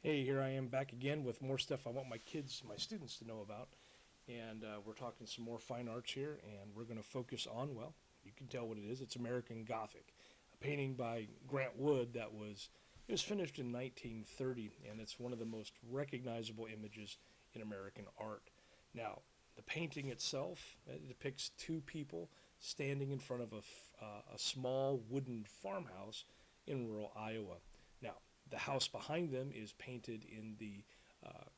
Hey, here I am back again with more stuff I want my kids, my students to know about. And we're talking some more fine arts here, and we're going to focus on, well, you can tell what it is. It's American Gothic, a painting by Grant Wood it was finished in 1930, and it's one of the most recognizable images in American art. Now, the painting itself it depicts two people standing in front of a small wooden farmhouse in rural Iowa. Now, the house behind them is painted in the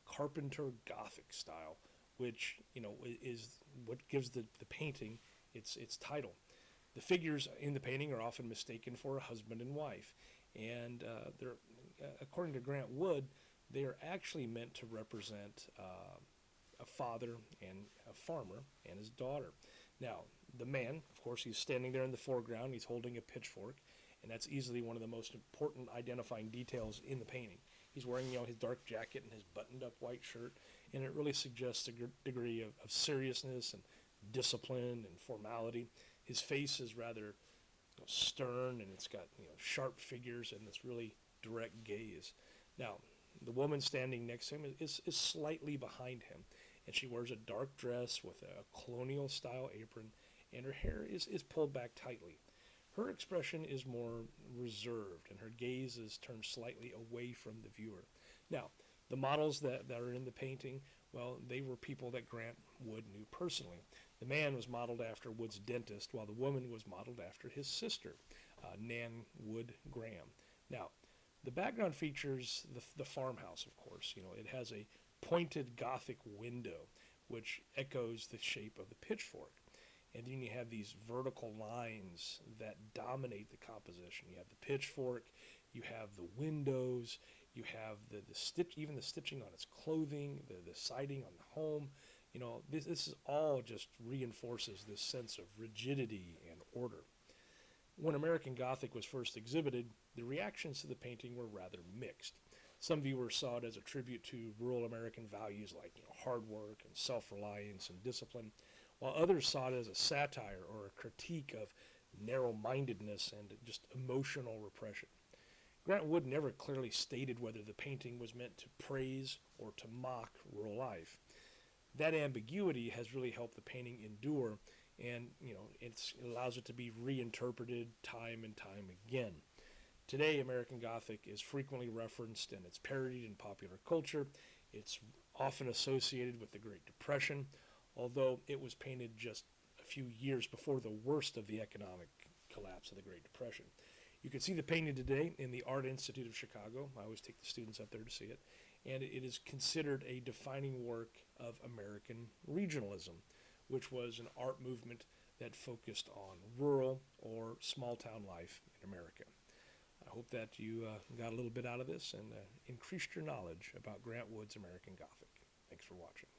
Carpenter Gothic style, which is what gives the painting its title. The figures in the painting are often mistaken for a husband and wife, and they're according to Grant Wood, they are actually meant to represent a father and a farmer and his daughter. Now, the man, of course, he's standing there in the foreground. He's holding a pitchfork, and that's easily one of the most important identifying details in the painting. He's wearing, his dark jacket and his buttoned-up white shirt, and it really suggests a degree of seriousness and discipline and formality. His face is rather stern, and it's got sharp figures and this really direct gaze. Now, the woman standing next to him is slightly behind him, and she wears a dark dress with a colonial-style apron, and her hair is pulled back tightly. Her expression is more reserved, and her gaze is turned slightly away from the viewer. Now, the models that are in the painting, well, they were people that Grant Wood knew personally. The man was modeled after Wood's dentist, while the woman was modeled after his sister, Nan Wood Graham. Now, the background features the farmhouse, of course. It has a pointed Gothic window, which echoes the shape of the pitchfork. And then you have these vertical lines that dominate the composition. You have the pitchfork, you have the windows, you have the stitch, even the stitching on its clothing, the siding on the home. This is all just reinforces this sense of rigidity and order. When American Gothic was first exhibited, the reactions to the painting were rather mixed. Some viewers saw it as a tribute to rural American values like hard work and self-reliance and discipline, while others saw it as a satire or a critique of narrow-mindedness and just emotional repression. Grant Wood never clearly stated whether the painting was meant to praise or to mock rural life. That ambiguity has really helped the painting endure, and it allows it to be reinterpreted time and time again. Today, American Gothic is frequently referenced and it's parodied in popular culture. It's often associated with the Great Depression, although it was painted just a few years before the worst of the economic collapse of the Great Depression. You can see the painting today in the Art Institute of Chicago. I always take the students up there to see it. And it is considered a defining work of American regionalism, which was an art movement that focused on rural or small-town life in America. I hope that you got a little bit out of this and increased your knowledge about Grant Wood's American Gothic. Thanks for watching.